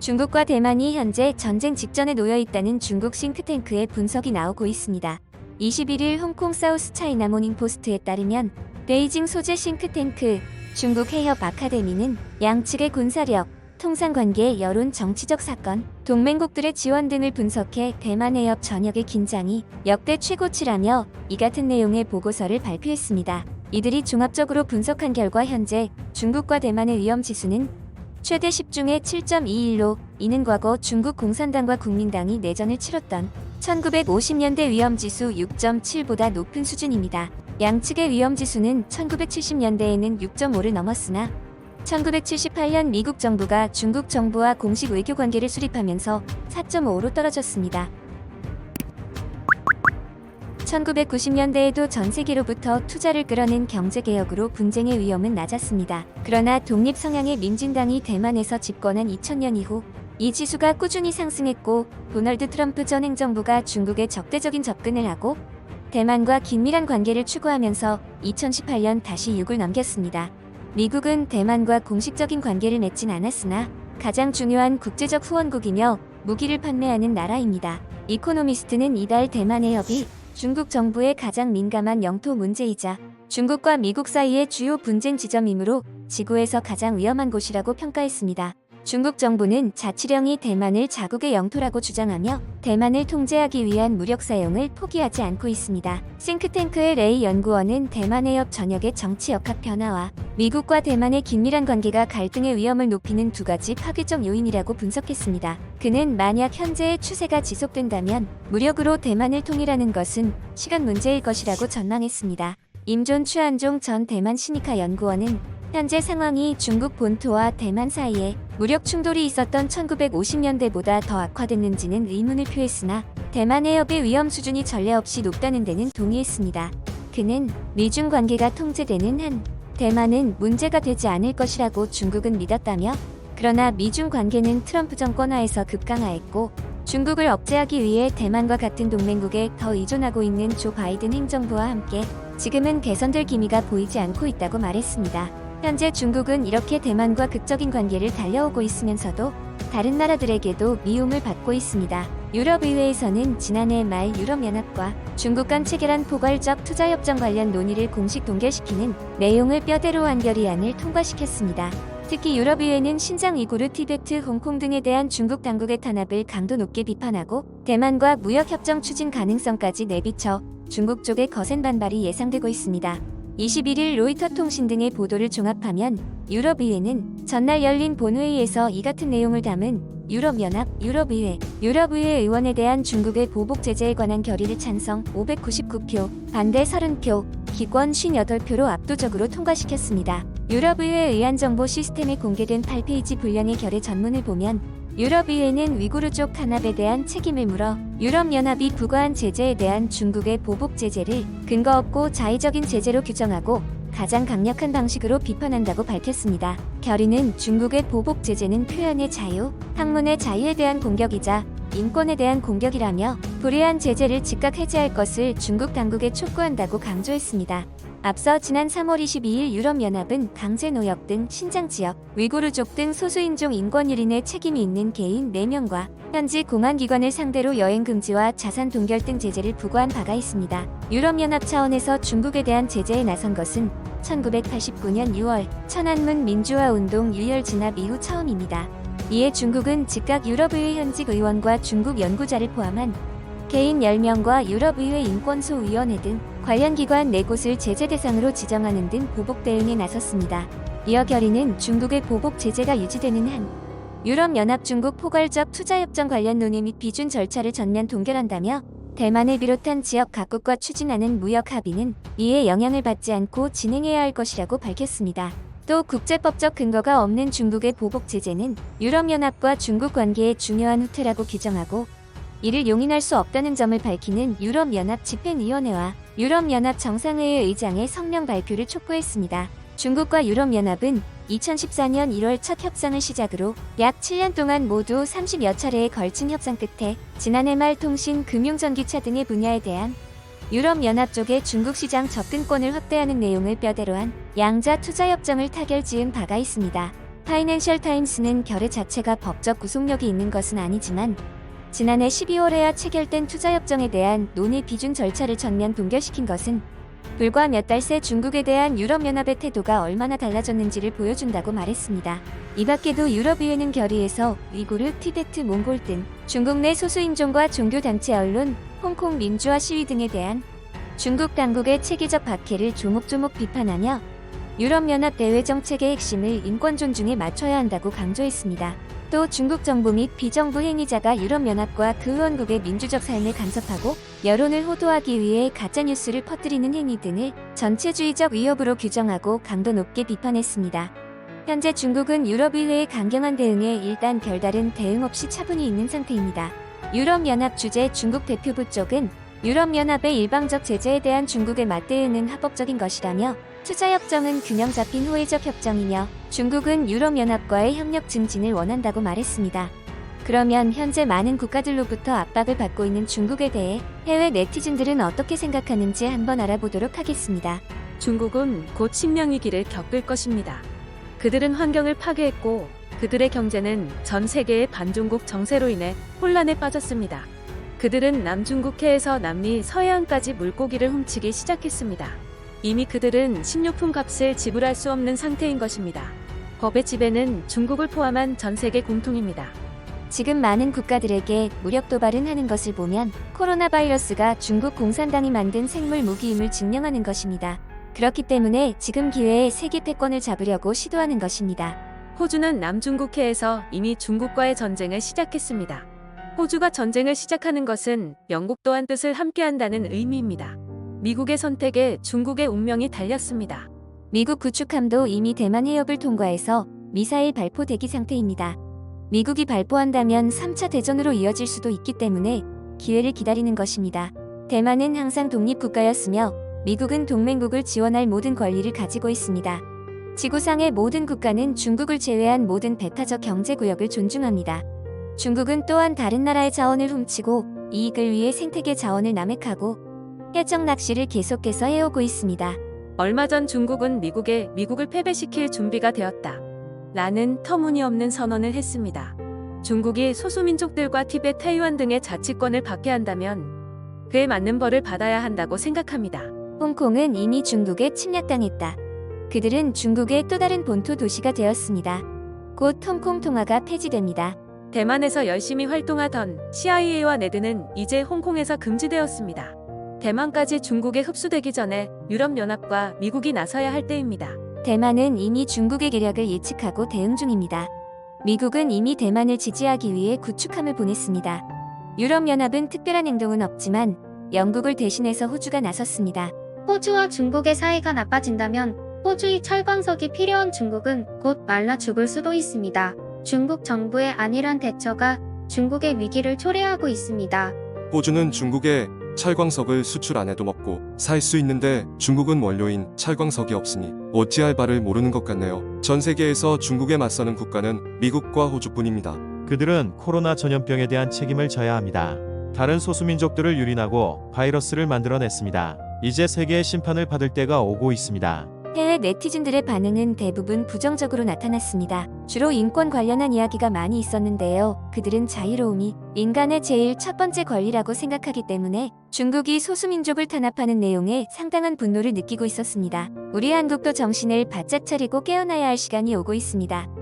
중국과 대만이 현재 전쟁 직전에 놓여 있다는 중국 싱크탱크의 분석이 나오고 있습니다. 21일 홍콩 사우스 차이나 모닝포스트에 따르면 베이징 소재 싱크탱크 중국 해협 아카데미는 양측의 군사력, 통상관계, 여론, 정치적 사건, 동맹국들의 지원 등을 분석해 대만 해협 전역의 긴장이 역대 최고치라며 이 같은 내용의 보고서를 발표했습니다. 이들이 종합적으로 분석한 결과 현재 중국과 대만의 위험지수는 최대 10중에 7.21로 이는 과거 중국 공산당과 국민당이 내전을 치렀던 1950년대 위험지수 6.7보다 높은 수준입니다. 양측의 위험지수는 1970년대에는 6.5를 넘었으나 1978년 미국 정부가 중국 정부와 공식 외교 관계를 수립하면서 4.5로 떨어졌습니다. 1990년대에도 전 세계로부터 투자를 끌어낸 경제개혁으로 분쟁의 위험은 낮았습니다. 그러나 독립 성향의 민진당이 대만에서 집권한 2000년 이후 이 지수가 꾸준히 상승했고 도널드 트럼프 전 행정부가 중국에 적대적인 접근을 하고 대만과 긴밀한 관계를 추구하면서 2018년 다시 6을 넘겼습니다. 미국은 대만과 공식적인 관계를 맺진 않았으나 가장 중요한 국제적 후원국이며 무기를 판매하는 나라입니다. 이코노미스트는 이달 대만 해협이 중국 정부의 가장 민감한 영토 문제이자 중국과 미국 사이의 주요 분쟁 지점이므로 지구에서 가장 위험한 곳이라고 평가했습니다. 중국 정부는 자치령이 대만을 자국의 영토라고 주장하며 대만을 통제하기 위한 무력 사용을 포기하지 않고 있습니다. 싱크탱크의 레이 연구원은 대만 해협 전역의 정치 역학 변화와 미국과 대만의 긴밀한 관계가 갈등의 위험을 높이는 두 가지 파괴적 요인이라고 분석했습니다. 그는 만약 현재의 추세가 지속된다면 무력으로 대만을 통일하는 것은 시간 문제일 것이라고 전망했습니다. 임존 추한종 전 대만 시니카 연구원은 현재 상황이 중국 본토와 대만 사이에 무력 충돌이 있었던 1950년대보다 더 악화됐는지는 의문을 표했으나 대만 해협의 위험 수준이 전례 없이 높다는 데는 동의했습니다. 그는 미중 관계가 통제되는 한 대만은 문제가 되지 않을 것이라고 중국은 믿었다며 그러나 미중 관계는 트럼프 정권 하에서 급강하였고 중국을 억제하기 위해 대만과 같은 동맹국에 더 의존하고 있는 조 바이든 행정부와 함께 지금은 개선될 기미가 보이지 않고 있다고 말했습니다. 현재 중국은 이렇게 대만과 극적인 관계를 달려오고 있으면서도 다른 나라들에게도 미움을 받고 있습니다. 유럽의회에서는 지난해 말 유럽연합과 중국 간 체결한 포괄적 투자협정 관련 논의를 공식 동결시키는 내용을 뼈대로 한 결의안을 통과시켰습니다. 특히 유럽의회는 신장 위구르, 티베트, 홍콩 등에 대한 중국 당국의 탄압을 강도 높게 비판하고 대만과 무역협정 추진 가능성까지 내비쳐 중국 쪽의 거센 반발이 예상되고 있습니다. 21일 로이터 통신 등의 보도를 종합하면 유럽의회는 전날 열린 본회의에서 이 같은 내용을 담은 유럽연합, 유럽의회 의원에 대한 중국의 보복 제재에 관한 결의를 찬성 599표, 반대 30표, 기권 58표로 압도적으로 통과시켰습니다. 유럽의회 의안정보 시스템에 공개된 8페이지 분량의 결의 전문을 보면 유럽의회는 위구르족 탄압에 대한 책임을 물어 유럽연합이 부과한 제재에 대한 중국의 보복 제재를 근거 없고 자의적인 제재로 규정하고 가장 강력한 방식으로 비판한다고 밝혔습니다. 결의는 중국의 보복 제재는 표현의 자유, 학문의 자유에 대한 공격이자 인권에 대한 공격이라며 불이한 제재를 즉각 해제할 것을 중국 당국에 촉구한다고 강조했습니다. 앞서 지난 3월 22일 유럽연합은 강제노역 등 신장 지역, 위구르족 등 소수인종 인권 유린에 책임이 있는 개인 4명과 현지 공안기관을 상대로 여행 금지와 자산 동결 등 제재를 부과한 바가 있습니다. 유럽연합 차원에서 중국에 대한 제재에 나선 것은 1989년 6월 천안문 민주화운동 유혈 진압 이후 처음입니다. 이에 중국은 즉각 유럽의회 현직 의원과 중국 연구자를 포함한 개인 10명과 유럽의회 인권소위원회 등 관련 기관 4곳을 제재 대상으로 지정하는 등 보복 대응에 나섰습니다. 이어 결의는 중국의 보복 제재가 유지되는 한 유럽연합 중국 포괄적 투자협정 관련 논의 및 비준 절차를 전면 동결한다며 대만을 비롯한 지역 각국과 추진하는 무역 합의는 이에 영향을 받지 않고 진행해야 할 것이라고 밝혔습니다. 또 국제법적 근거가 없는 중국의 보복 제재는 유럽연합과 중국 관계의 중요한 후퇴라고 규정하고 이를 용인할 수 없다는 점을 밝히는 유럽연합 집행위원회와 유럽연합 정상회의 의장의 성명 발표를 촉구했습니다. 중국과 유럽연합은 2014년 1월 첫 협상을 시작으로 약 7년 동안 모두 30여 차례에 걸친 협상 끝에 지난해 말 통신, 금융, 전기차 등의 분야에 대한 유럽연합 쪽의 중국 시장 접근권을 확대하는 내용을 뼈대로 한 양자 투자협정을 타결 지은 바가 있습니다. 파이낸셜 타임스는 결의 자체가 법적 구속력이 있는 것은 아니지만 지난해 12월에야 체결된 투자협정에 대한 논의 비준 절차를 전면 동결시킨 것은 불과 몇 달 새 중국에 대한 유럽연합의 태도가 얼마나 달라졌는지를 보여준다고 말했습니다. 이 밖에도 유럽의회는 결의에서 위구르, 티베트, 몽골 등 중국 내 소수인종과 종교단체 언론, 홍콩 민주화 시위 등에 대한 중국 당국의 체계적 박해를 조목조목 비판하며 유럽연합 대외 정책의 핵심을 인권 존중에 맞춰야 한다고 강조했습니다. 또 중국 정부 및 비정부 행위자가 유럽연합과 그 의원국의 민주적 삶에 간섭하고 여론을 호도하기 위해 가짜뉴스를 퍼뜨리는 행위 등을 전체주의적 위협으로 규정하고 강도 높게 비판했습니다. 현재 중국은 유럽의회의 강경한 대응에 일단 별다른 대응 없이 차분히 있는 상태입니다. 유럽연합 주재 중국 대표부 쪽은 유럽연합의 일방적 제재에 대한 중국의 맞대응은 합법적인 것이라며 투자협정은 균형 잡힌 호혜적 협정이며 중국은 유럽연합과의 협력 증진을 원한다고 말했습니다. 그러면 현재 많은 국가들로부터 압박을 받고 있는 중국에 대해 해외 네티즌들은 어떻게 생각하는지 한번 알아보도록 하겠습니다. 중국은 곧 식량위기를 겪을 것입니다. 그들은 환경을 파괴했고 그들의 경제는 전 세계의 반중국 정세로 인해 혼란에 빠졌습니다. 그들은 남중국해에서 남미 서해안까지 물고기를 훔치기 시작했습니다. 이미 그들은 식료품 값을 지불할 수 없는 상태인 것입니다. 법의 지배는 중국을 포함한 전 세계 공통입니다. 지금 많은 국가들에게 무력 도발을 하는 것을 보면 코로나 바이러스가 중국 공산당이 만든 생물 무기임을 증명하는 것입니다. 그렇기 때문에 지금 기회에 세계 패권을 잡으려고 시도하는 것입니다. 호주는 남중국해에서 이미 중국과의 전쟁을 시작했습니다. 호주가 전쟁을 시작하는 것은 영국 또한 뜻을 함께한다는 의미입니다. 미국의 선택에 중국의 운명이 달렸습니다. 미국 구축함도 이미 대만 해협을 통과해서 미사일 발포 대기 상태입니다. 미국이 발포한다면 3차 대전으로 이어질 수도 있기 때문에 기회를 기다리는 것입니다. 대만은 항상 독립국가였으며 미국은 동맹국을 지원할 모든 권리를 가지고 있습니다. 지구상의 모든 국가는 중국을 제외한 모든 배타적 경제구역을 존중합니다. 중국은 또한 다른 나라의 자원을 훔치고 이익을 위해 생태계 자원을 남획하고 해적 낚시를 계속해서 해오고 있습니다. 얼마 전 중국은 미국을 패배시킬 준비가 되었다. 라는 터무니없는 선언을 했습니다. 중국이 소수민족들과 티베트, 타이완 등의 자치권을 받게 한다면 그에 맞는 벌을 받아야 한다고 생각합니다. 홍콩은 이미 중국에 침략당했다. 그들은 중국의 또 다른 본토 도시가 되었습니다. 곧 홍콩 통화가 폐지됩니다. 대만에서 열심히 활동하던 CIA와 네드는 이제 홍콩에서 금지되었습니다. 대만까지 중국에 흡수되기 전에 유럽연합과 미국이 나서야 할 때입니다. 대만은 이미 중국의 계략을 예측하고 대응 중입니다. 미국은 이미 대만을 지지하기 위해 구축함을 보냈습니다. 유럽연합은 특별한 행동은 없지만 영국을 대신해서 호주가 나섰습니다. 호주와 중국의 사이가 나빠진다면 호주의 철광석이 필요한 중국은 곧 말라 죽을 수도 있습니다. 중국 정부의 안일한 대처가 중국의 위기를 초래하고 있습니다. 호주는 중국에 철광석을 수출 안 해도 먹고 살 수 있는데 중국은 원료인 철광석이 없으니 어찌할 바를 모르는 것 같네요. 전 세계에서 중국에 맞서는 국가는 미국과 호주뿐입니다. 그들은 코로나 전염병에 대한 책임을 져야 합니다. 다른 소수민족들을 유린하고 바이러스를 만들어냈습니다. 이제 세계의 심판을 받을 때가 오고 있습니다. 해외 네티즌들의 반응은 대부분 부정적으로 나타났습니다. 주로 인권 관련한 이야기가 많이 있었는데요. 그들은 자유로움이 인간의 제일 첫 번째 권리라고 생각하기 때문에 중국이 소수민족을 탄압하는 내용에 상당한 분노를 느끼고 있었습니다. 우리 한국도 정신을 바짝 차리고 깨어나야 할 시간이 오고 있습니다.